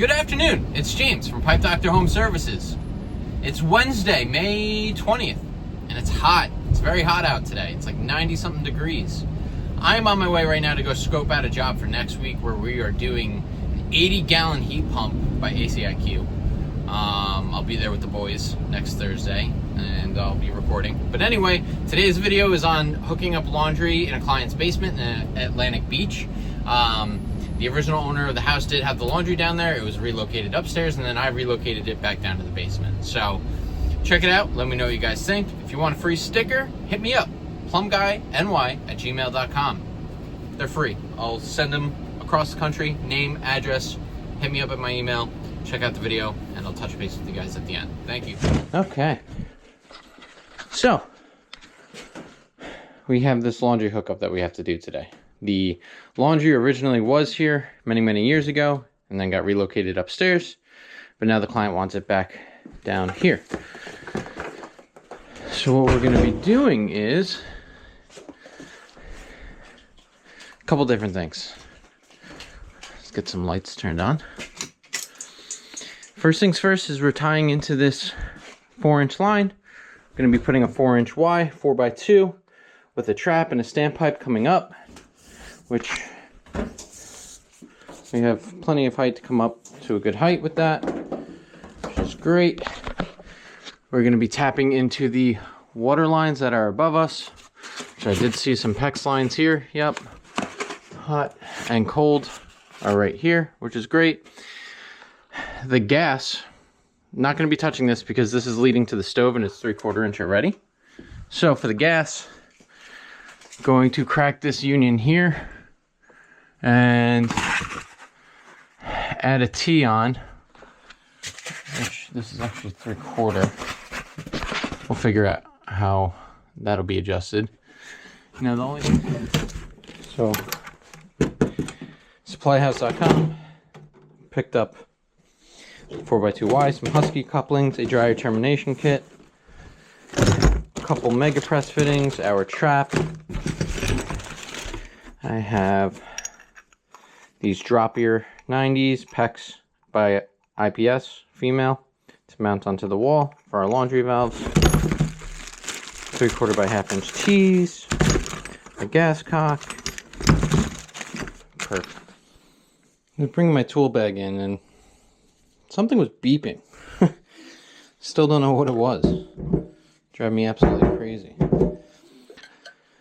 Good afternoon, it's James from Pipe Doctor Home Services. It's Wednesday, May 20th, and it's hot. It's very hot out today. It's like 90-something degrees. I'm on my way right now to go scope out a job for next week where we are doing an 80-gallon heat pump by ACIQ. I'll be there with the boys next Thursday, and I'll be reporting. But anyway, today's video is on hooking up laundry in a client's basement in Atlantic Beach. The original owner of the house did have the laundry down there. It was relocated upstairs, and then I relocated it back down to the basement. So check it out. Let me know what you guys think. If you want a free sticker, hit me up. Plumbguyny@gmail.com. They're free. I'll send them across the country. Name, address. Hit me up at my email. Check out the video, and I'll touch base with you guys at the end. Thank you. Okay. So we have this laundry hookup that we have to do today. The laundry originally was here many years ago and then got relocated upstairs, but now the client wants it back down here. So what we're going to be doing is a couple different things. Let's get some lights turned on. First things first is we're tying into this 4-inch line. We're going to be putting a 4-inch Y 4x2 with a trap and a standpipe coming up, which we have plenty of height to come up to a good height with that, which is great. We're going to be tapping into the water lines that are above us, which I did see some PEX lines here. Yep, hot and cold are right here, which is great. The gas, not going to be touching this because this is leading to the stove and it's 3/4 inch already. So for the gas, going to crack this union here and add a T on, which this is actually 3/4. We'll figure out how that'll be adjusted. You know, the only so supplyhouse.com picked up 4x2Y, some Husky couplings, a dryer termination kit, a couple mega press fittings, our trap. I have these droppier 90s PEX by IPS female to mount onto the wall for our laundry valves. 3/4 by 1/2 inch T's, a gas cock. Perfect. I'm bringing my tool bag in and something was beeping. Still don't know what it was. Drive me absolutely crazy.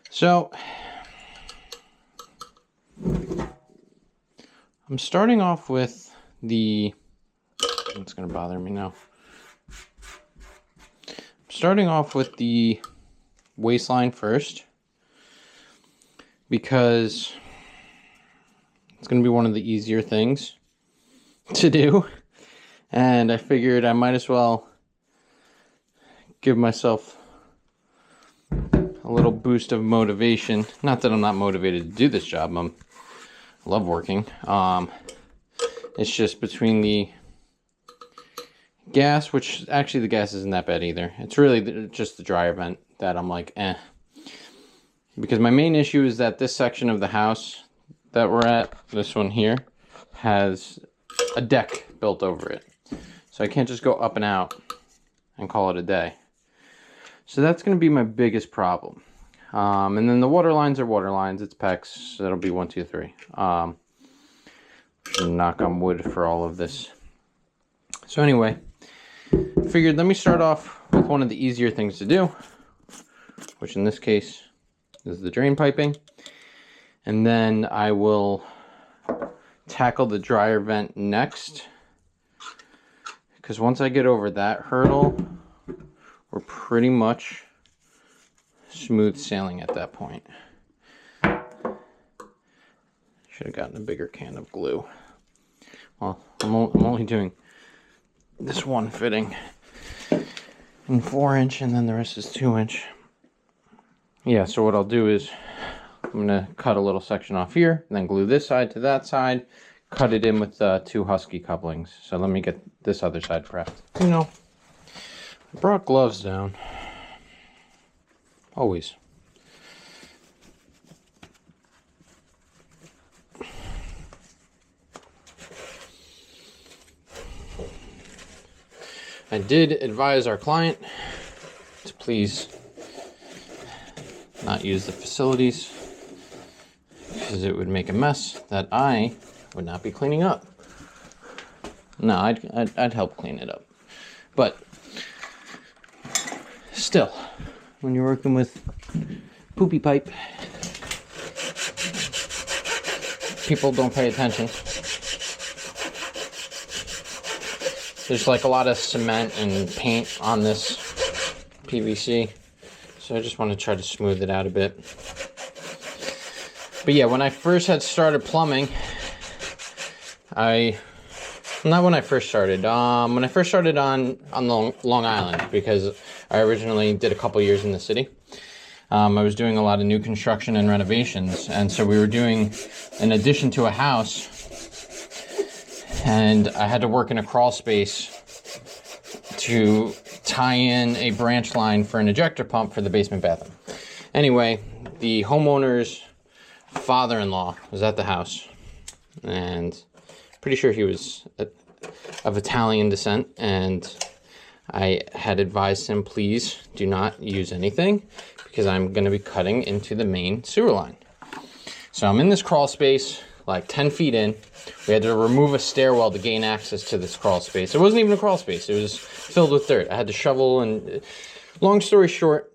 So I'm starting off with the, it's going to bother me now. I'm starting off with the waistline first because it's going to be one of the easier things to do. And I figured I might as well give myself a little boost of motivation. Not that I'm not motivated to do this job. I love working. It's just between the gas, which actually the gas isn't that bad either. It's really just the dryer vent that I'm like, eh. Because my main issue is that this section of the house that we're at, this one here, has a deck built over it. So I can't just go up and out and call it a day. So that's going to be my biggest problem. And then the water lines are water lines. It's PEX. So that'll be 1, 2, 3. Knock on wood for all of this. So anyway, figured let me start off with one of the easier things to do, which in this case is the drain piping. And then I will tackle the dryer vent next. Because once I get over that hurdle, we're pretty much smooth sailing at that point. Should have gotten a bigger can of glue. Well, I'm only doing this one fitting in 4-inch, and then the rest is 2-inch. Yeah, so what I'll do is I'm going to cut a little section off here, and then glue this side to that side, cut it in with 2 Husky couplings. So let me get this other side prepped. You know, I brought gloves down. Always. did advise our client to please not use the facilities because it would make a mess that I would not be cleaning up. No, I'd help clean it up. But still, when you're working with poopy pipe, people don't pay attention. There's like a lot of cement and paint on this PVC, so I just want to try to smooth it out a bit. But yeah, when I first had started plumbing, when I first started on Long Island, because I originally did a couple years in the city. I was doing a lot of new construction and renovations, and so we were doing an addition to a house, and I had to work in a crawl space to tie in a branch line for an ejector pump for the basement bathroom. Anyway, the homeowner's father-in-law was at the house, and pretty sure he was of Italian descent, and I had advised him, please do not use anything because I'm going to be cutting into the main sewer line. So I'm in this crawl space, like 10 feet in. We had to remove a stairwell to gain access to this crawl space. It wasn't even a crawl space. It was filled with dirt. I had to shovel, and long story short,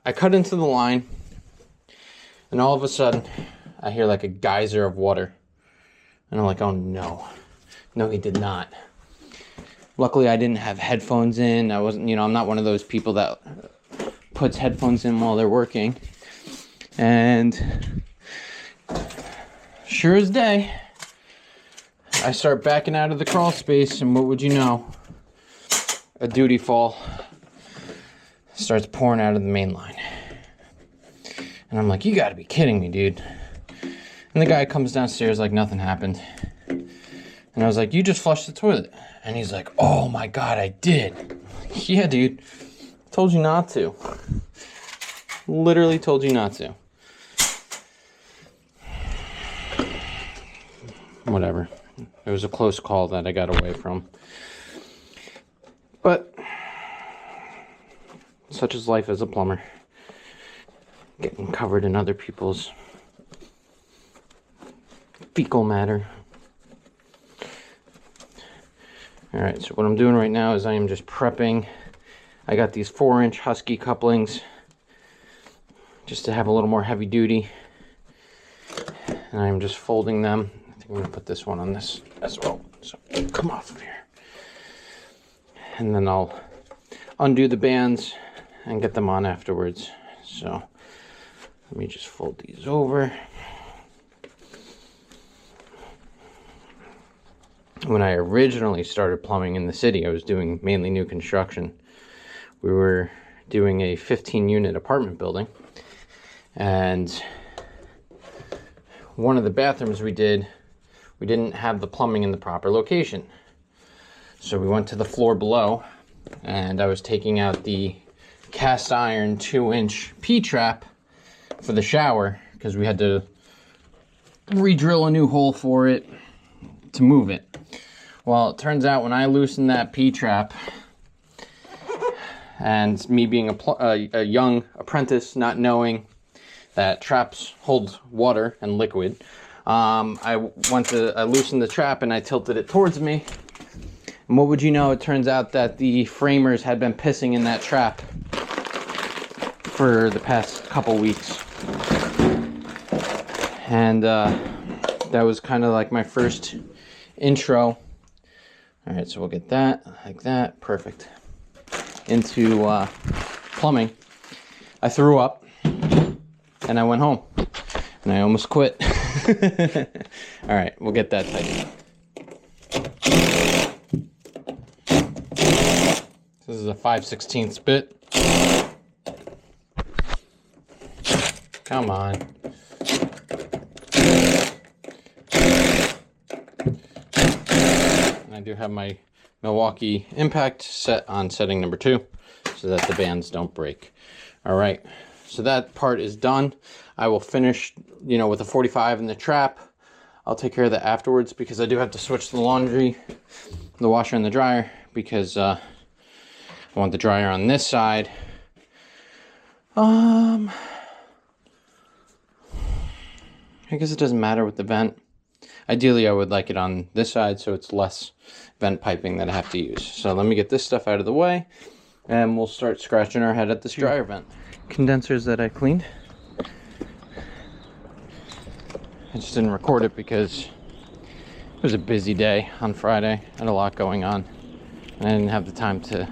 I cut into the line, and all of a sudden, I hear like a geyser of water. And I'm like, oh no. No, he did not. Luckily, I didn't have headphones in. I wasn't, I'm not one of those people that puts headphones in while they're working. And sure as day, I start backing out of the crawl space, and what would you know? A duty fall starts pouring out of the main line. And I'm like, you gotta be kidding me, dude. And the guy comes downstairs like nothing happened. And I was like, you just flushed the toilet. And he's like, oh my God, I did. Yeah, dude. Told you not to. Literally told you not to. Whatever. It was a close call that I got away from. But such is life as a plumber. Getting covered in other people's fecal matter. Alright, so what I'm doing right now is I am just prepping. I got these 4-inch Husky couplings just to have a little more heavy duty. And I'm just folding them. I think I'm going to put this one on this as well. So come off of here. And then I'll undo the bands and get them on afterwards. So let me just fold these over. When I originally started plumbing in the city, I was doing mainly new construction. We were doing a 15-unit apartment building, and one of the bathrooms we didn't have the plumbing in the proper location. So we went to the floor below, and I was taking out the cast iron 2-inch P-trap for the shower because we had to re-drill a new hole for it to move it. Well, it turns out when I loosened that P-trap, and me being a young apprentice, not knowing that traps hold water and liquid, I loosened the trap and I tilted it towards me. And what would you know, it turns out that the framers had been pissing in that trap for the past couple weeks. And that was kind of like my first intro. All right, so we'll get that, like that, perfect. Into plumbing. I threw up, and I went home, and I almost quit. All right, we'll get that tight. This is a 5/16 bit. Come on. I do have my Milwaukee Impact set on setting number 2 so that the bands don't break. All right, so that part is done. I will finish, with the 45 and the trap. I'll take care of that afterwards because I do have to switch the laundry, the washer and the dryer, because I want the dryer on this side. I guess it doesn't matter with the vent. Ideally, I would like it on this side so it's less vent piping that I have to use. So let me get this stuff out of the way and we'll start scratching our head at this dryer vent. Condensers that I cleaned. I just didn't record it because it was a busy day on Friday. I had a lot going on and I didn't have the time to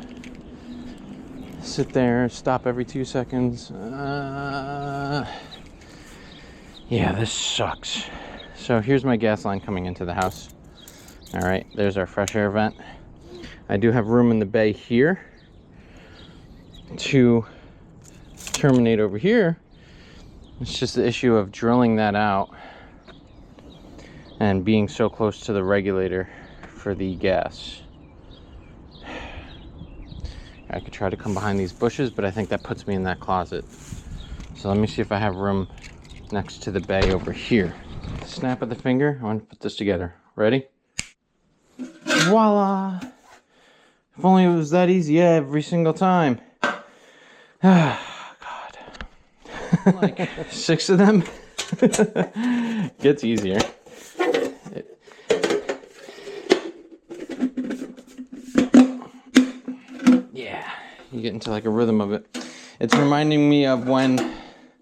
sit there, stop every 2 seconds. Yeah, this sucks. So here's my gas line coming into the house. All right, there's our fresh air vent. I do have room in the bay here to terminate over here. It's just the issue of drilling that out and being so close to the regulator for the gas. I could try to come behind these bushes, but I think that puts me in that closet. So let me see if I have room next to the bay over here. Snap of the finger. I want to put this together. Ready? Voila! If only it was that easy every single time. Ah, God. Like 6 of them. Gets easier. Yeah, you get into like a rhythm of it. It's reminding me of when,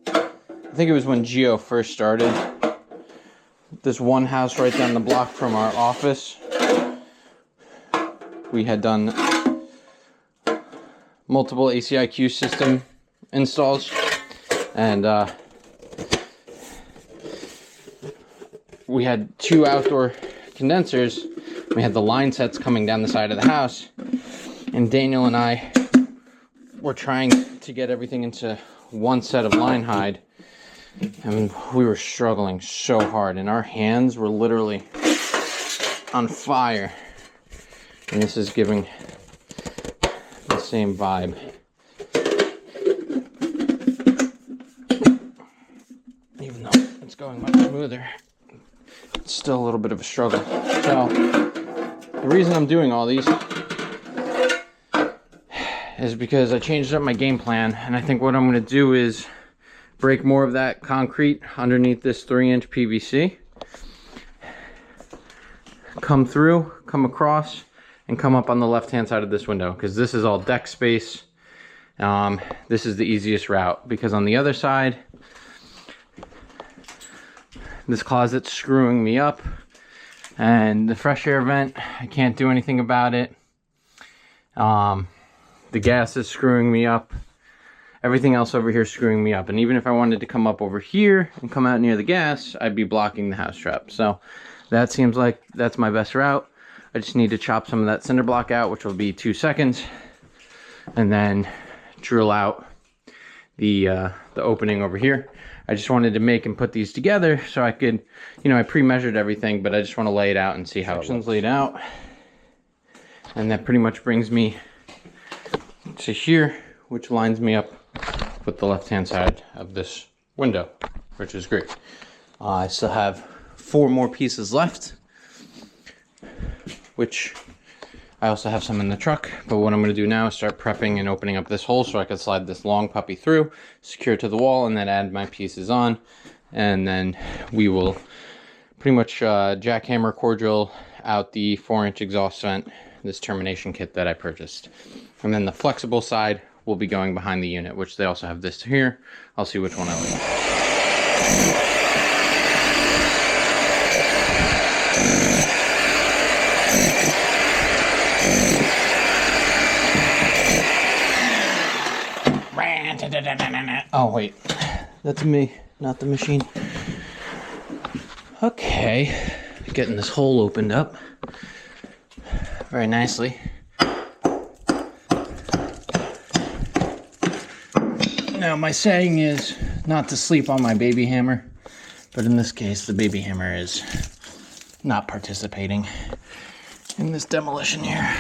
I think it was when Geo first started. This one house right down the block from our office, we had done multiple ACIQ system installs, and we had 2 outdoor condensers. We had the line sets coming down the side of the house, and Daniel and I were trying to get everything into one set of line hide. And we were struggling so hard, and our hands were literally on fire. And this is giving the same vibe. Even though it's going much smoother, it's still a little bit of a struggle. So the reason I'm doing all these is because I changed up my game plan, and I think what I'm going to do is break more of that concrete underneath this 3-inch PVC, come through, come across, and come up on the left hand side of this window, because this is all deck space. This is the easiest route, because on the other side, this closet's screwing me up, and the fresh air vent, I can't do anything about it. The gas is screwing me up. Everything else over here is screwing me up. And even if I wanted to come up over here and come out near the gas, I'd be blocking the house trap. So that seems like that's my best route. I just need to chop some of that cinder block out, which will be 2 seconds. And then drill out the opening over here. I just wanted to make and put these together so I could, you know, I pre-measured everything, but I just want to lay it out and see how it's laid out. And that pretty much brings me to here, which lines me up with the left-hand side of this window, which is great. I still have 4 more pieces left, which I also have some in the truck. But what I'm going to do now is start prepping and opening up this hole so I can slide this long puppy through, secure it to the wall, and then add my pieces on. And then we will pretty much jackhammer core drill out the 4-inch exhaust vent, this termination kit that I purchased. And then the flexible side will be going behind the unit, which they also have this here. I'll see which one I like. Oh wait, that's me, not the machine. Okay, getting this hole opened up very nicely. Now, my saying is not to sleep on my baby hammer, but in this case, the baby hammer is not participating in this demolition here.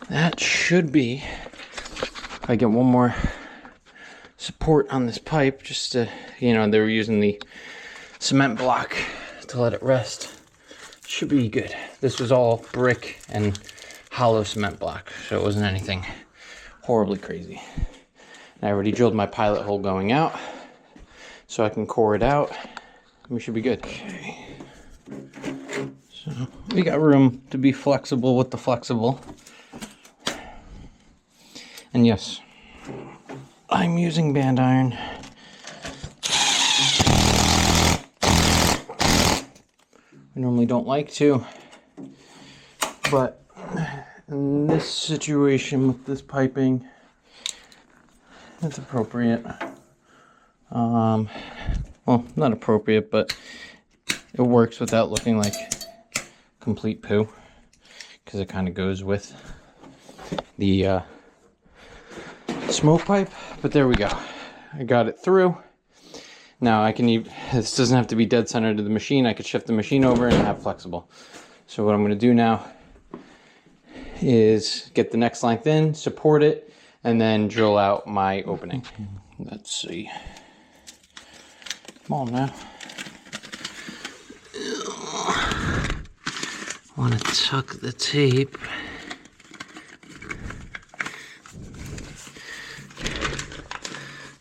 That should be, if I get one more support on this pipe, just to, you know, they were using the cement block to let it rest. Should be good. This was all brick and hollow cement block, so it wasn't anything horribly crazy. And I already drilled my pilot hole going out, so I can core it out. We should be good. Okay. So we got room to be flexible with the flexible. And yes, I'm using band iron. I normally don't like to, but in this situation with this piping, it's appropriate. Well, not appropriate, but it works without looking like complete poo, because it kind of goes with the smoke pipe. But there we go. I got it through. Now I can even, this doesn't have to be dead center to the machine. I could shift the machine over and have flexible. So what I'm going to do now is get the next length in, support it, and then drill out my opening. Let's see. Come on now. Want to tuck the tape.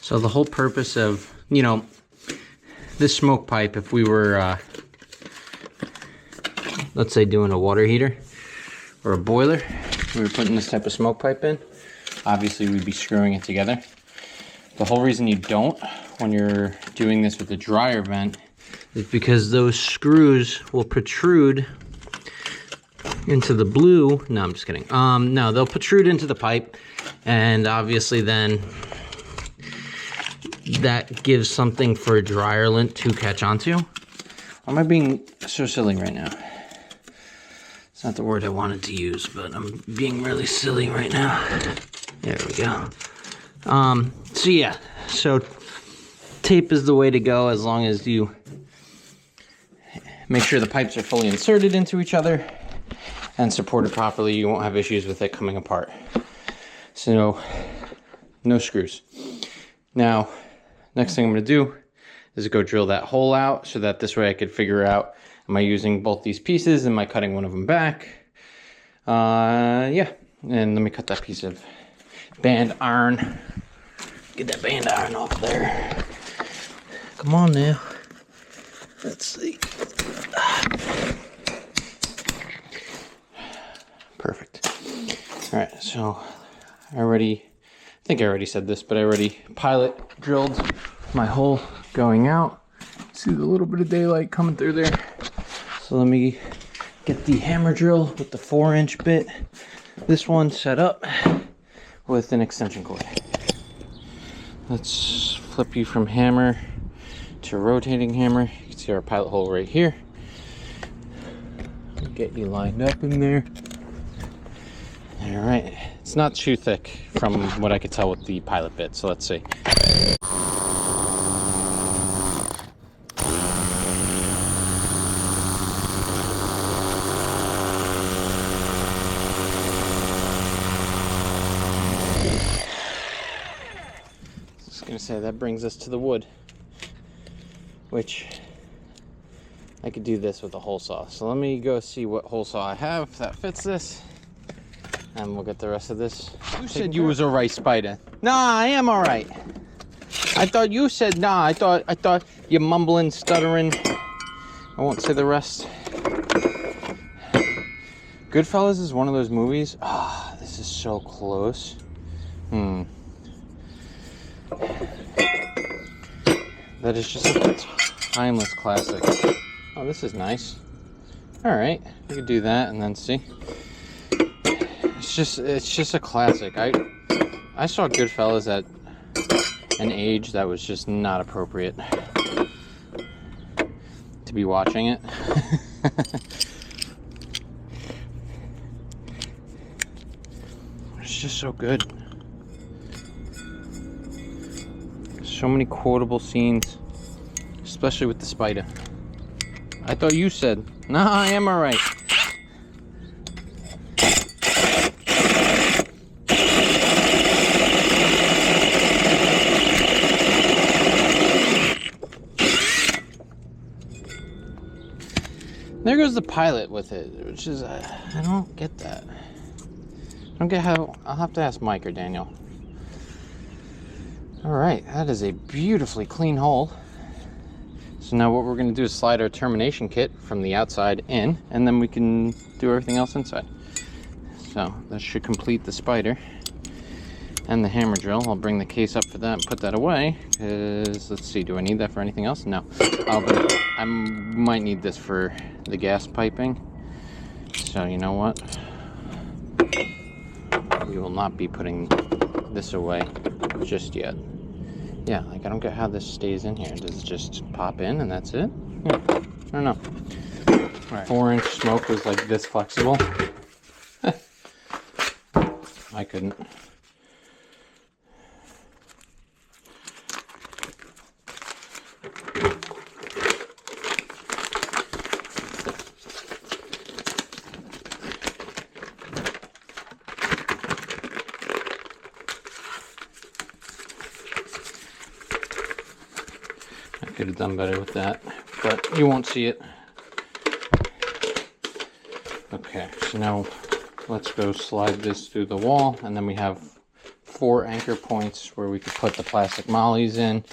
So the whole purpose of, you know, this smoke pipe, if we were, let's say doing a water heater or a boiler, we were putting this type of smoke pipe in, obviously we'd be screwing it together. The whole reason you don't when you're doing this with a dryer vent is because those screws will protrude into the blue. No, I'm just kidding. No, they'll protrude into the pipe, and obviously then that gives something for a dryer lint to catch onto. Why am I being so silly right now? It's not the word I wanted to use, but I'm being really silly right now. There we go. So yeah, so tape is the way to go, as long as you make sure the pipes are fully inserted into each other and supported properly. You won't have issues with it coming apart. So no screws. Now, next thing I'm going to do is go drill that hole out, so that this way I could figure out, am I using both these pieces? Am I cutting one of them back? Yeah, and let me cut that piece of band iron. Get that band iron off there. Come on now. Let's see. Perfect. All right, so I think I already said this, but I already pilot drilled my hole going out. See the little bit of daylight coming through there. So let me get the hammer drill with the 4-inch bit. This one set up with an extension cord. Let's flip you from hammer to rotating hammer. You can see our pilot hole right here. Get you lined up in there. All right, it's not too thick from what I could tell with the pilot bit, so let's see. Just gonna say that brings us to the wood, which I could do this with a hole saw. So let me go see what hole saw I have that fits this, and we'll get the rest of this. You said you was alright, Spider. Nah, I am alright. I thought you said nah. I thought you're mumbling, stuttering. I won't say the rest. Goodfellas is one of those movies. Ah, this is so close. That is just a timeless classic. Oh, this is nice. All right, we could do that and then see. It's just a classic. I saw Goodfellas at an age that was just not appropriate to be watching it. It's just so good. So many quotable scenes, especially with the spider. I thought you said, nah, I am alright. There goes the pilot with it, which is, I don't get that. I don't get how, I'll have to ask Mike or Daniel. All right, that is a beautifully clean hole. So now what we're going to do is slide our termination kit from the outside in, and then we can do everything else inside. So that should complete the spider and the hammer drill. I'll bring the case up for that and put that away, because let's see, do I need that for anything else? No. But I might need this for the gas piping. So you know what? We will not be putting this away just yet. Yeah, like I don't get how this stays in here. Does it just pop in and that's it? Yeah, I don't know. All right. 4-inch smoke was like this flexible. I couldn't. Could have done better with that, but you won't see it. Okay, so now let's go slide this through the wall, and then we have 4 anchor points where we could put the plastic mollies in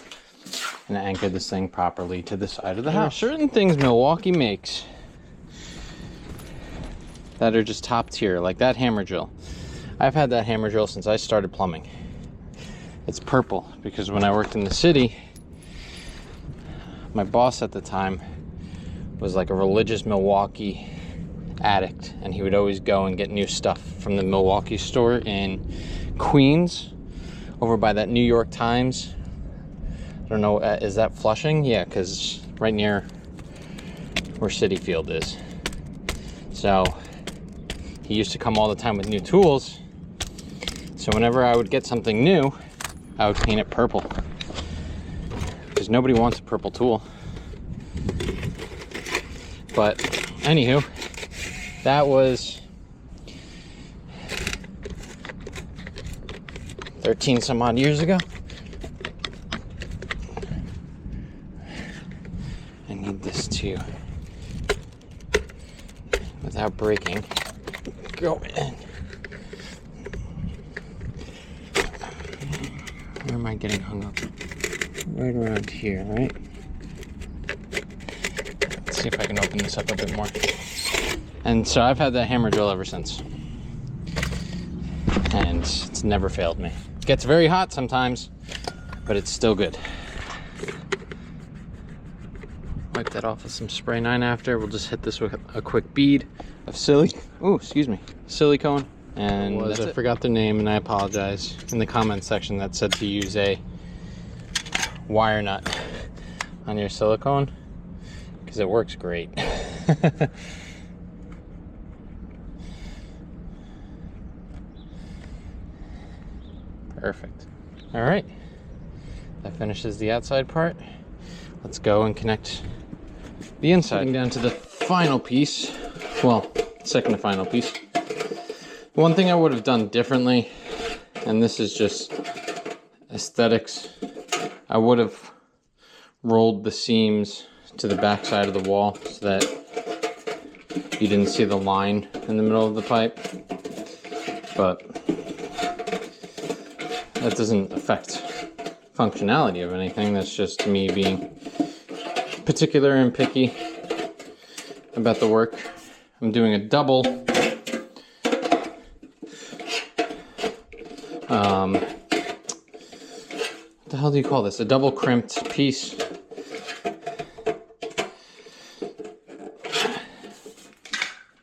and anchor this thing properly to the side of the house. There are certain things Milwaukee makes that are just top tier, like that hammer drill. I've had that hammer drill since I started plumbing. It's purple because when I worked in the city, my boss at the time was like a religious Milwaukee addict, and he would always go and get new stuff from the Milwaukee store in Queens, over by that New York Times. I don't know, is that Flushing? Yeah, because right near where Citi Field is. So he used to come all the time with new tools. So whenever I would get something new, I would paint it purple. Because nobody wants a purple tool. But anywho, that was 13 some odd years ago. I need this to, without breaking, go in. Where am I getting hung up? Right around here, right? Let's see if I can open this up a bit more. And so I've had that hammer drill ever since. And it's never failed me. It gets very hot sometimes, but it's still good. Wipe that off with some spray 9 after. We'll just hit this with a quick bead of silicone. And I forgot the name, and I apologize. In the comment section that said to use a wire nut on your silicone, because it works great. Perfect. All right, that finishes the outside part. Let's go and connect the inside. Getting down to the final piece, well, second to final piece. One thing I would have done differently, and this is just aesthetics, I would have rolled the seams to the back side of the wall so that you didn't see the line in the middle of the pipe. But that doesn't affect functionality of anything. That's just me being particular and picky about the work. I'm doing a double what the hell do you call this? A double crimped piece.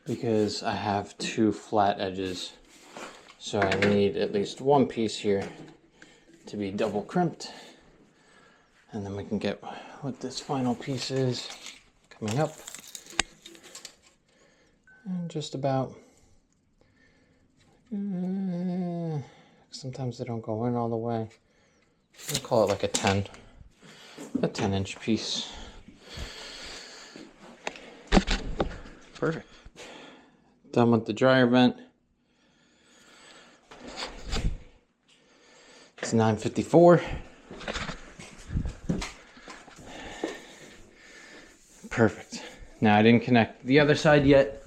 Because I have 2 flat edges. So I need at least one piece here to be double crimped. And then we can get what this final piece is coming up. And just about, sometimes they don't go in all the way. We'll call it like a 10-inch piece. Perfect. Done with the dryer vent. It's 9:54. Perfect. Now I didn't connect the other side yet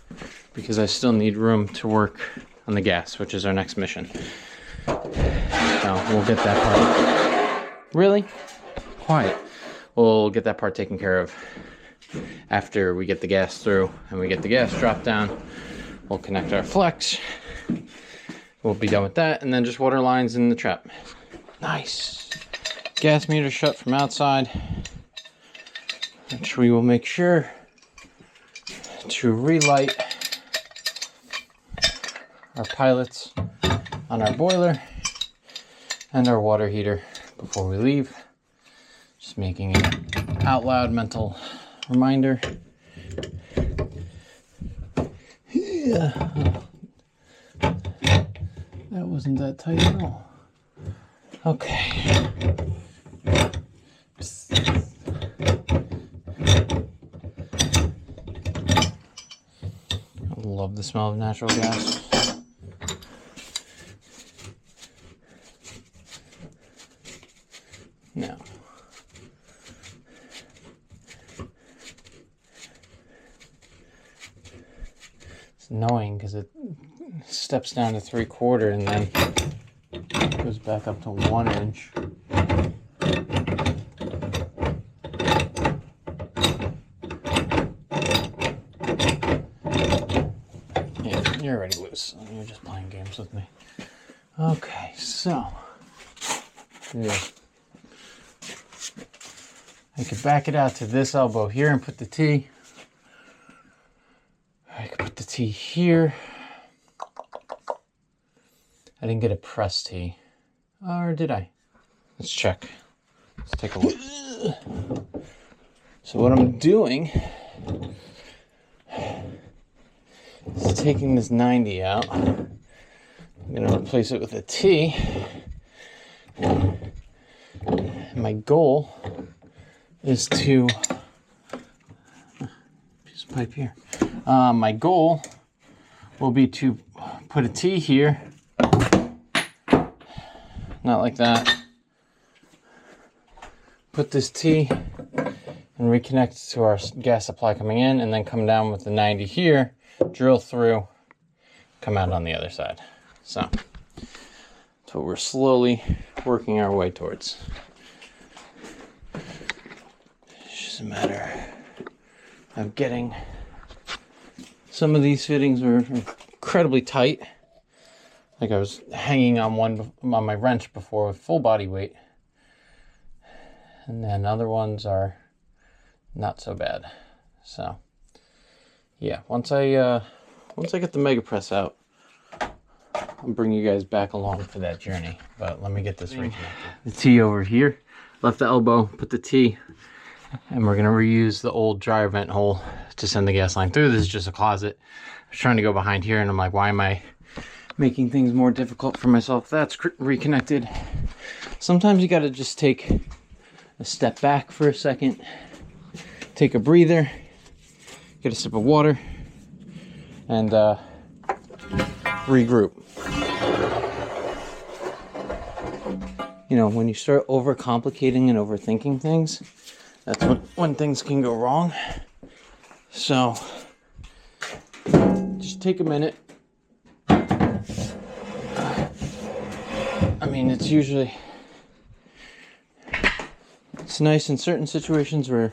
because I still need room to work on the gas, which is our next mission. So we'll get that part Really? Quiet. We'll get that part taken care of after we get the gas through and we get the gas dropped down. We'll connect our flex. We'll be done with that, and then just water lines in the trap. Nice. Gas meter shut from outside, which we will make sure to relight our pilots on our boiler and our water heater before we leave. Just making an out loud mental reminder. Yeah. That wasn't that tight at all. Okay. I love the smell of natural gas. Now, it's annoying because it steps down to 3/4 and then goes back up to 1 inch. Yeah, you're already loose. You're just playing games with me. Okay, so yeah. I could back it out to this elbow here and put the T. I could put the T here. I didn't get a press T. Or did I? Let's check. Let's take a look. So what I'm doing is taking this 90 out. I'm going to replace it with a T. And my goal is to... piece of pipe here. My goal will be to put a T here. Not like that. Put this T and reconnect to our gas supply coming in, and then come down with the 90 here, drill through, come out on the other side. So that's what we're slowly working our way towards. It's just a matter of getting some of these fittings are incredibly tight. Like I was hanging on my wrench before with full body weight. And then other ones are not so bad. So yeah, once I get the Mega Press out, I'll bring you guys back along for that journey. But let me get this reconnected. The T over here, left the elbow, put the T, and we're gonna reuse the old dryer vent hole to send the gas line through. This is just a closet. I was trying to go behind here, and I'm like, why am I making things more difficult for myself? That's reconnected. Sometimes you gotta just take a step back for a second, take a breather, get a sip of water, and regroup. You know, when you start overcomplicating and overthinking things, that's when things can go wrong. So just take a minute. I mean, it's nice in certain situations where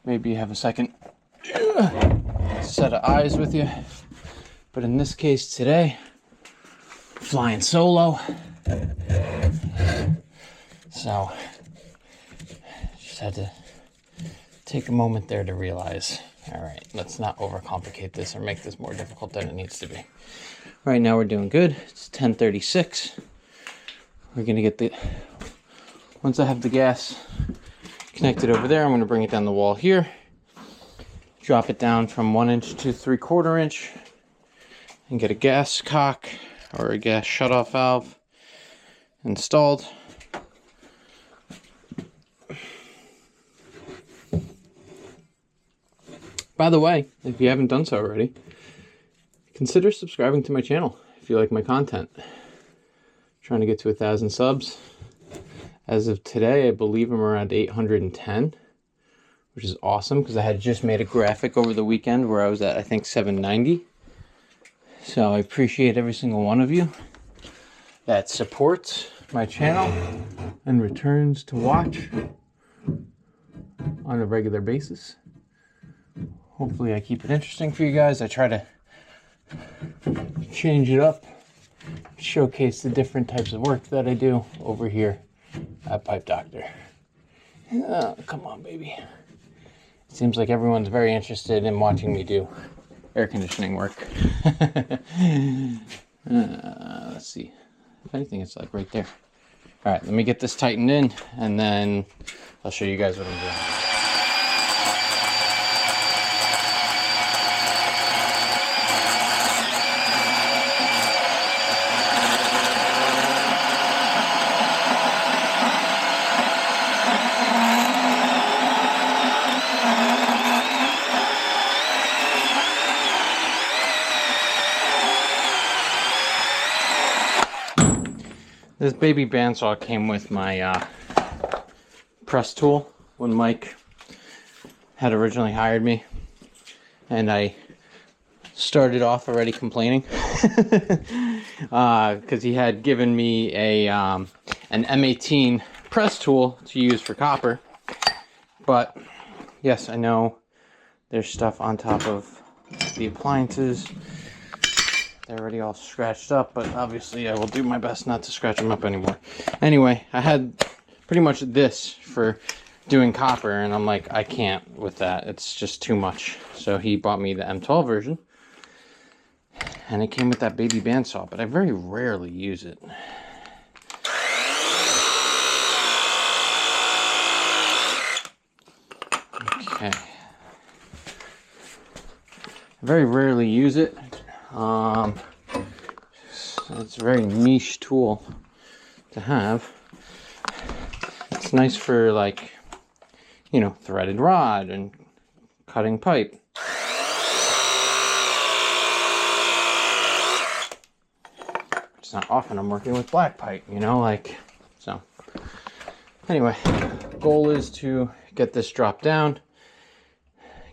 maybe you have a second set of eyes with you. But in this case today, flying solo. So just had to take a moment there to realize, all right, let's not overcomplicate this or make this more difficult than it needs to be. Right now we're doing good. It's 10:36. We're gonna get once I have the gas connected over there, I'm gonna bring it down the wall here, drop it down from 1 inch to 3/4 inch, and get a gas cock or a gas shutoff valve installed. By the way, if you haven't done so already, consider subscribing to my channel if you like my content. I'm trying to get to 1,000 subs. As of today, I believe I'm around 810, which is awesome because I had just made a graphic over the weekend where I was at, I think, 790. So I appreciate every single one of you that supports my channel and returns to watch on a regular basis. Hopefully I keep it interesting for you guys. I try to change it up, showcase the different types of work that I do over here at Pipe Doctor. Oh, come on, baby. It seems like everyone's very interested in watching me do air conditioning work. Let's see. If anything, it's like right there. All right, let me get this tightened in, and then I'll show you guys what I'm doing. This baby bandsaw came with my press tool when Mike had originally hired me, and I started off already complaining because he had given me an M18 press tool to use for copper. But yes, I know there's stuff on top of the appliances. They're already all scratched up, but obviously I will do my best not to scratch them up anymore. Anyway, I had pretty much this for doing copper, and I'm like, I can't with that. It's just too much. So he bought me the M12 version, and it came with that baby bandsaw, but I very rarely use it. Okay. I very rarely use it. It's a very niche tool to have. It's nice for, like, you know, threaded rod and cutting pipe. It's not often I'm working with black pipe, you know, like, so. Anyway, goal is to get this dropped down,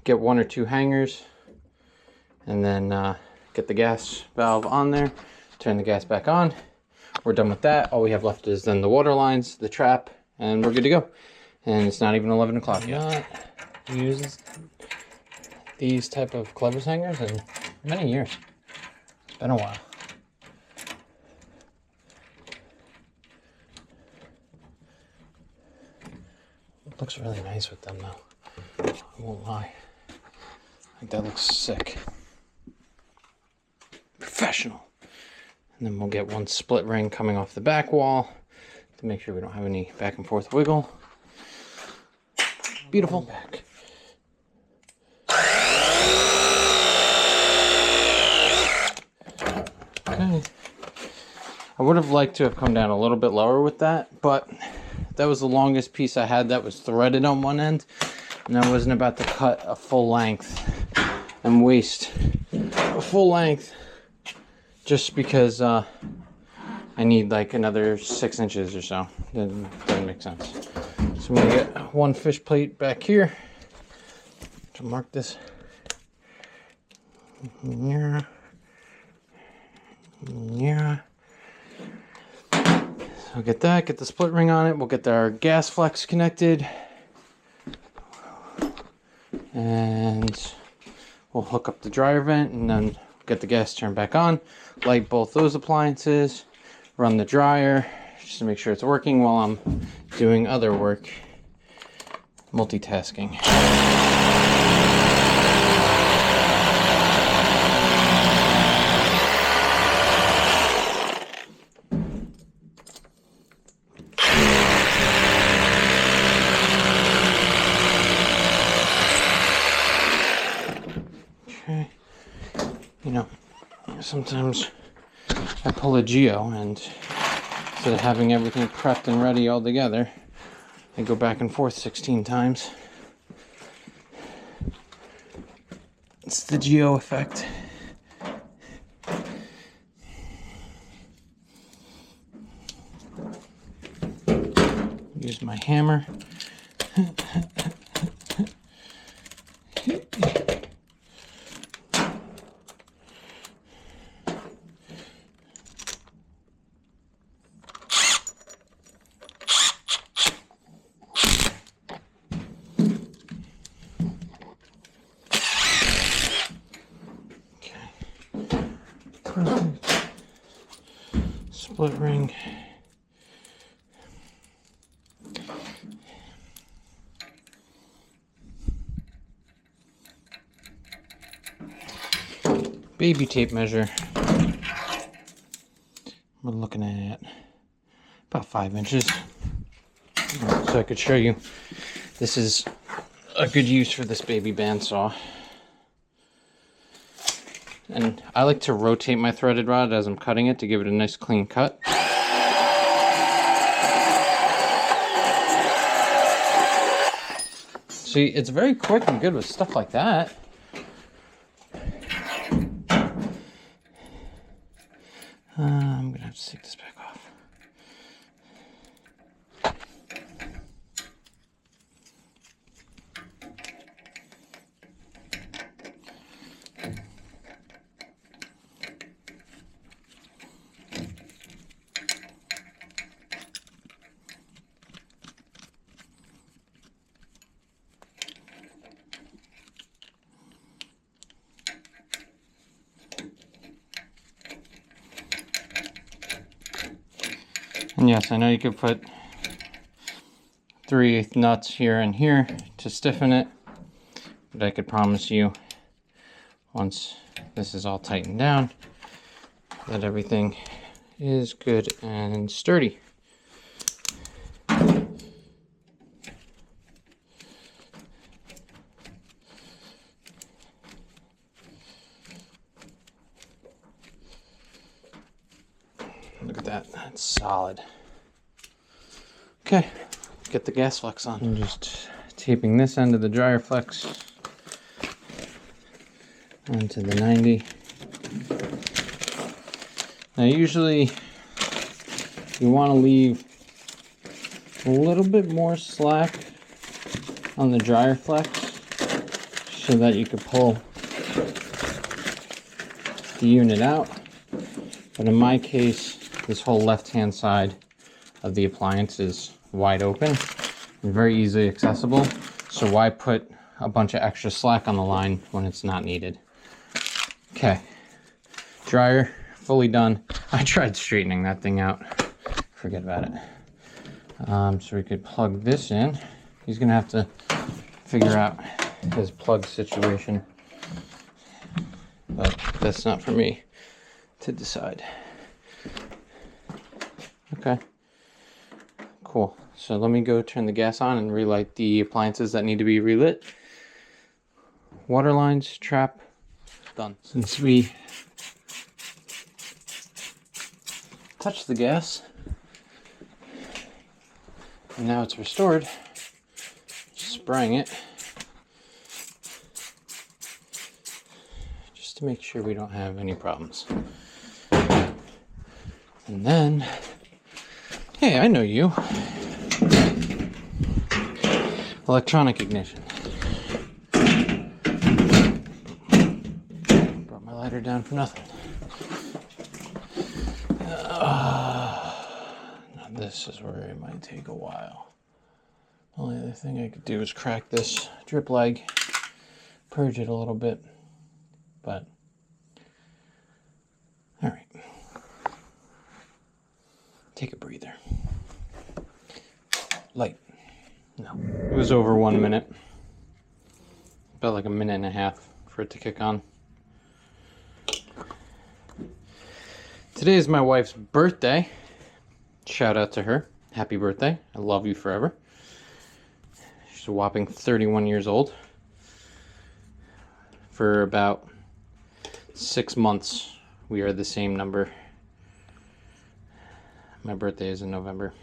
get 1 or 2 hangers, and then get the gas valve on there, turn the gas back on. We're done with that. All we have left is then the water lines, the trap, and we're good to go. And it's not even 11 o'clock yet. Not used these type of clevis hangers in many years. It's been a while. It looks really nice with them though. I won't lie. I think that looks sick. Professional. And then we'll get 1 split ring coming off the back wall to make sure we don't have any back and forth wiggle. Beautiful. Back. Okay. I would have liked to have come down a little bit lower with that, but that was the longest piece I had that was threaded on one end, and I wasn't about to cut a full length and waste a full length just because I need like another 6 inches or so. Doesn't make sense. So I'm gonna get 1 fish plate back here to mark this. Yeah. Yeah. So get that, get the split ring on it. We'll get our gas flex connected. And we'll hook up the dryer vent and then get the gas turned back on. Light both those appliances. Run the dryer just to make sure it's working while I'm doing other work. Multitasking. Okay. You know, sometimes I pull a Geo and instead of having everything prepped and ready all together, I go back and forth 16 times. It's the Geo effect. Use my hammer. Perfect. Split ring. Baby tape measure. We're looking at about 5 inches. So I could show you. This is a good use for this baby bandsaw. And I like to rotate my threaded rod as I'm cutting it to give it a nice clean cut. See, it's very quick and good with stuff like that. I'm gonna have to take this back off. And yes, I know you could put 3/8 nuts here and here to stiffen it, but I could promise you, once this is all tightened down, that everything is good and sturdy. Look at that, that's solid. Okay, get the gas flex on. I'm just taping this end of the dryer flex onto the 90. Now usually you want to leave a little bit more slack on the dryer flex so that you could pull the unit out. But in my case, this whole left-hand side of the appliance is wide open and very easily accessible. So why put a bunch of extra slack on the line when it's not needed? Okay, dryer fully done. I tried straightening that thing out. Forget about it. So we could plug this in. He's gonna have to figure out his plug situation, but that's not for me to decide. Okay, cool. So let me go turn the gas on and relight the appliances that need to be relit. Water lines, trap, done. Since we touched the gas and now it's restored, spraying it just to make sure we don't have any problems. And then, hey, I know you. Electronic ignition. Brought my lighter down for nothing. Now this is where it might take a while. The only other thing I could do is crack this drip leg, purge it a little bit, but all right. Take a breather. Light. No. It was over 1 minute. About like a minute and a half for it to kick on. Today is my wife's birthday. Shout out to her. Happy birthday. I love you forever. She's a whopping 31 years old. For about 6 months, we are the same number. My birthday is in November.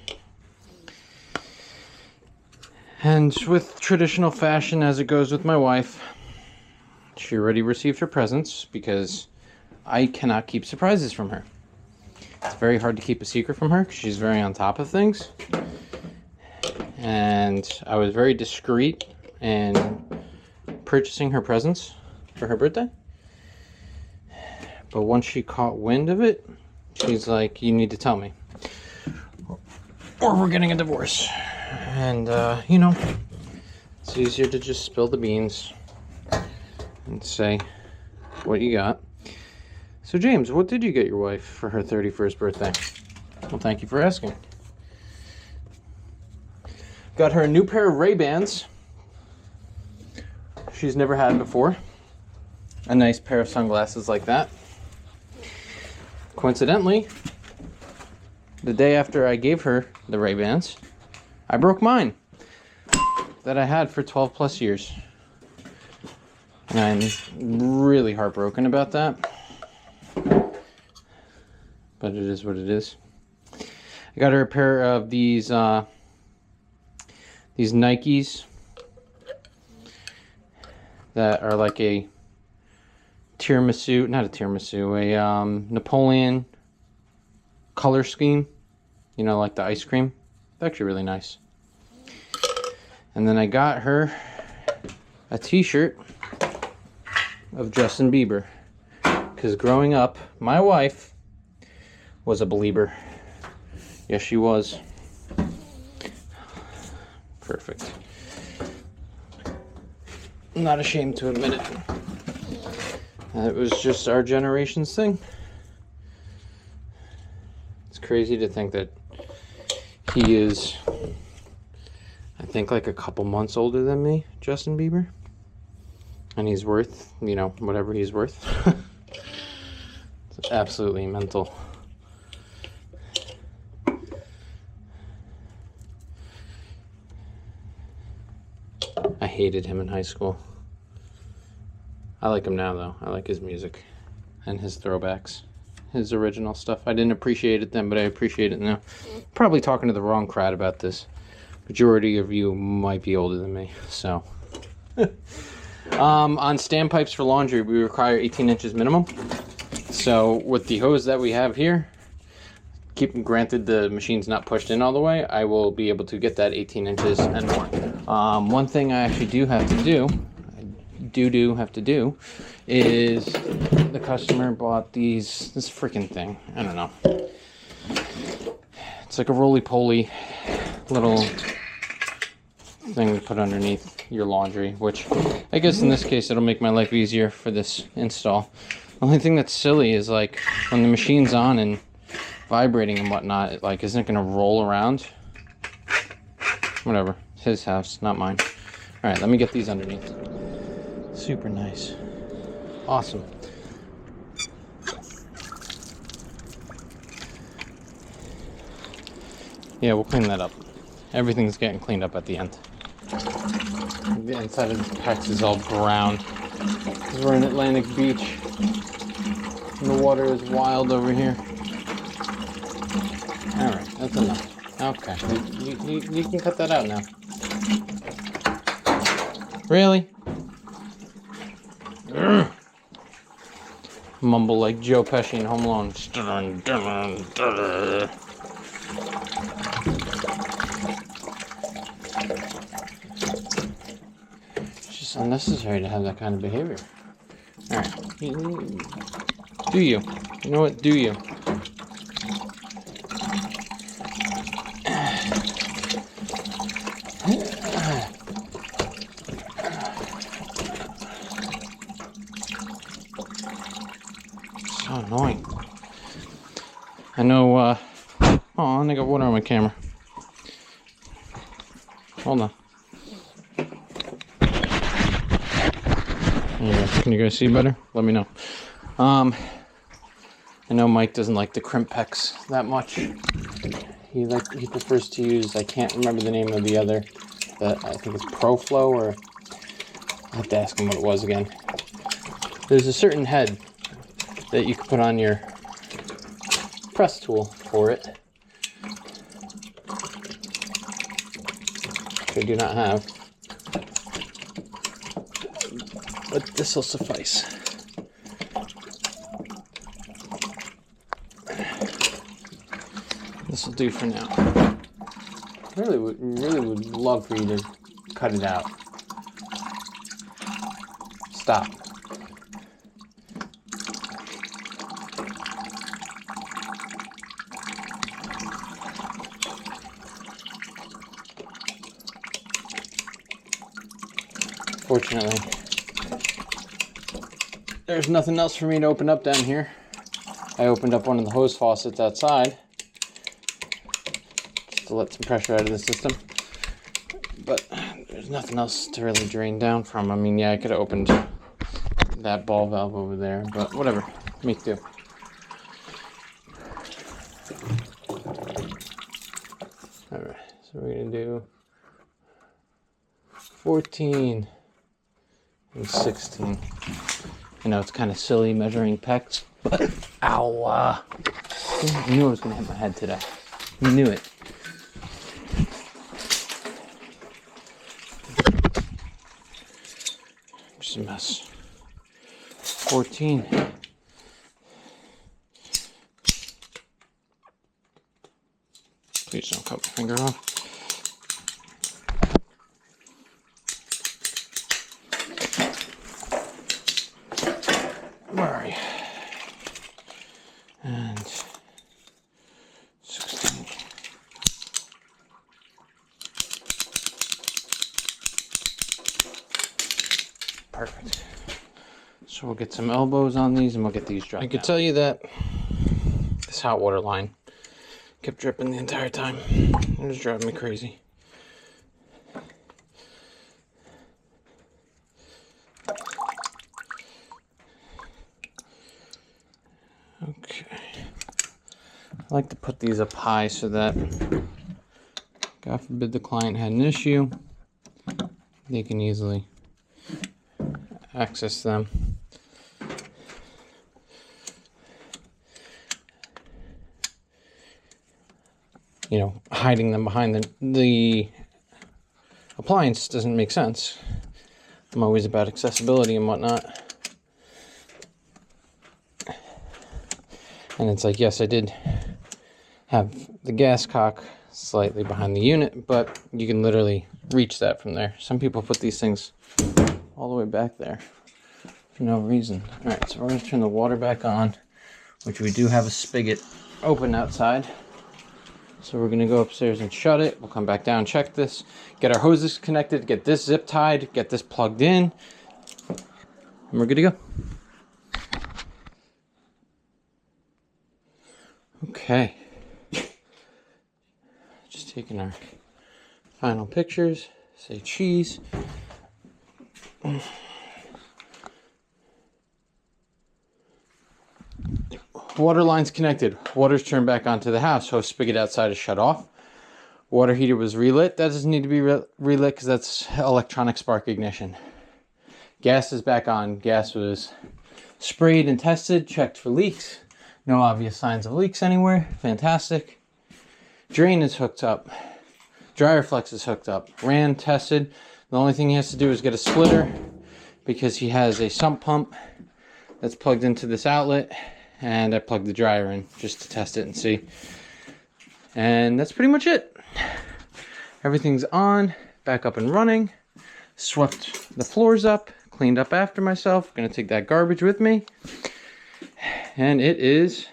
And with traditional fashion, as it goes with my wife, she already received her presents because I cannot keep surprises from her. It's very hard to keep a secret from her because she's very on top of things. And I was very discreet in purchasing her presents for her birthday. But once she caught wind of it, she's like, you need to tell me, or we're getting a divorce. And, you know, it's easier to just spill the beans and say what you got. So James, what did you get your wife for her 31st birthday? Well, thank you for asking. Got her a new pair of Ray-Bans. She's never had before. A nice pair of sunglasses like that. Coincidentally, the day after I gave her the Ray-Bans, I broke mine that I had for 12 plus years. And I'm really heartbroken about that. But it is what it is. I got her a pair of these Nikes that are like a tiramisu, not a tiramisu, a Napoleon color scheme. You know, like the ice cream. It's actually really nice. And then I got her a t-shirt of Justin Bieber. Because growing up, my wife was a believer. Yes, she was. Perfect. I'm not ashamed to admit it. It was just our generation's thing. It's crazy to think that he is, I think, like a couple months older than me, Justin Bieber. And he's worth, you know, whatever he's worth. It's absolutely mental. I hated him in high school. I like him now, though. I like his music and his throwbacks, his original stuff. I didn't appreciate it then, but I appreciate it now. Probably talking to the wrong crowd about this. Majority of you might be older than me, so. On standpipes for laundry, we require 18 inches minimum. So with the hose that we have here, granted the machine's not pushed in all the way, I will be able to get that 18 inches and more. One thing I actually do have to do, is the customer bought this freaking thing. I don't know. It's like a roly-poly little thing to put underneath your laundry, which I guess in this case it'll make my life easier for this install. The only thing that's silly is like when the machine's on and vibrating and whatnot, it like isn't gonna roll around. Whatever, it's his house, not mine. All right, let me get these underneath. Super nice, awesome. Yeah, we'll clean that up. Everything's getting cleaned up at the end. The inside of the pecs is all brown because we're in Atlantic Beach and the water is wild over here. Alright, that's enough. Okay, you can cut that out now. Really? Urgh. Mumble like Joe Pesci in Home Alone. It's just unnecessary to have that kind of behavior. Alright. Do you? You know what? Do you? So annoying. I know, oh, I got water on my camera. Hold on. There you go. Can you guys see better? Let me know. I know Mike doesn't like the crimp pecs that much. He prefers to use, I can't remember the name of the other, but I think it's ProFlow, or I'll have to ask him what it was again. There's a certain head that you can put on your press tool for it, which I do not have, but this will suffice. This will do for now. Really would love for you to cut it out. Stop. Fortunately, there's nothing else for me to open up down here. I opened up one of the hose faucets outside just to let some pressure out of the system. But there's nothing else to really drain down from. I mean, yeah, I could have opened that ball valve over there, but whatever, make do. Alright, so we're gonna do 14 and 16. I know it's kind of silly measuring pecs, but ow! I knew I was gonna hit my head today. I knew it. Just a mess. 14. Please don't cut my finger off. Where are you? And 16. Perfect. So we'll get some elbows on these and we'll get these dry. I could tell you that this hot water line kept dripping the entire time. It was driving me crazy. Okay. I like to put these up high so that, God forbid the client had an issue, they can easily access them. You know, hiding them behind the appliance doesn't make sense. I'm always about accessibility and whatnot. And it's like, yes, I did have the gas cock slightly behind the unit, but you can literally reach that from there. Some people put these things all the way back there for no reason. All right, so we're going to turn the water back on, which we do have a spigot open outside. So we're going to go upstairs and shut it. We'll come back down, check this, get our hoses connected, get this zip tied, get this plugged in, and we're good to go. Okay. Just taking our final pictures. Say cheese. Water line's connected. Water's turned back onto the house. Hose spigot outside is shut off. Water heater was relit. That doesn't need to be relit because that's electronic spark ignition. Gas is back on. Gas was sprayed and tested, checked for leaks. No obvious signs of leaks anywhere. Fantastic. Drain is hooked up. Dryer flex is hooked up. Ran, tested. The only thing he has to do is get a splitter because he has a sump pump that's plugged into this outlet. And I plugged the dryer in just to test it and see. And that's pretty much it. Everything's on, back up and running. Swept the floors up, cleaned up after myself. Gonna take that garbage with me. And it is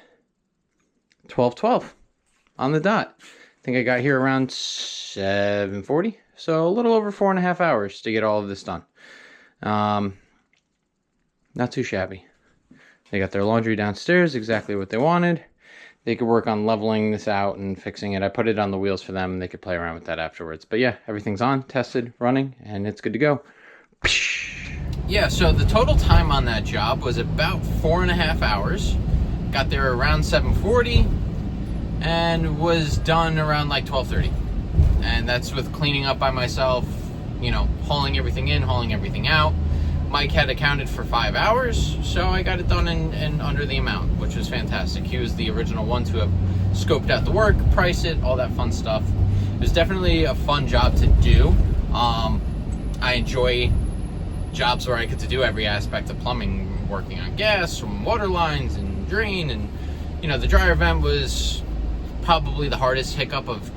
12:12 on the dot. I think I got here around 7:40. So a little over 4.5 hours to get all of this done. Not too shabby. They got their laundry downstairs, exactly what they wanted. They could work on leveling this out and fixing it. I put it on the wheels for them and they could play around with that afterwards. But yeah, everything's on, tested, running, and it's good to go. Yeah, so the total time on that job was about 4.5 hours. Got there around 7:40 and was done around like 12:30. And that's with cleaning up by myself, you know, hauling everything in, hauling everything out. Mike had accounted for 5 hours, so I got it done in under the amount, which was fantastic. He was the original one to have scoped out the work, priced it, all that fun stuff. It was definitely a fun job to do. I enjoy jobs where I get to do every aspect of plumbing, working on gas, from water lines and drain, and you know, the dryer vent was probably the hardest hiccup of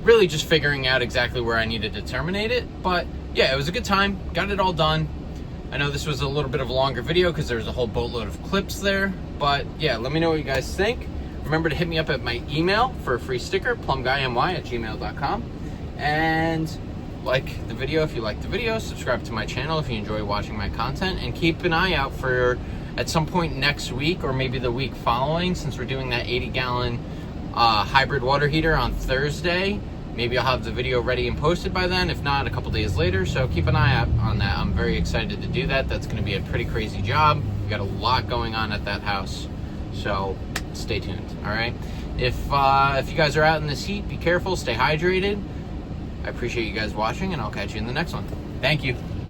really just figuring out exactly where I needed to terminate it. But yeah, it was a good time, got it all done. I know this was a little bit of a longer video because there's a whole boatload of clips there, but yeah, let me know what you guys think. Remember to hit me up at my email for a free sticker, plumbguyny@gmail.com. And like the video if you like the video, subscribe to my channel if you enjoy watching my content, and keep an eye out for at some point next week or maybe the week following, since we're doing that 80-gallon hybrid water heater on Thursday. Maybe I'll have the video ready and posted by then, if not a couple days later, so keep an eye out on that. I'm very excited to do that. That's going to be a pretty crazy job. We've got a lot going on at that house, so stay tuned, all right? If you guys are out in this heat, be careful, stay hydrated. I appreciate you guys watching, and I'll catch you in the next one. Thank you.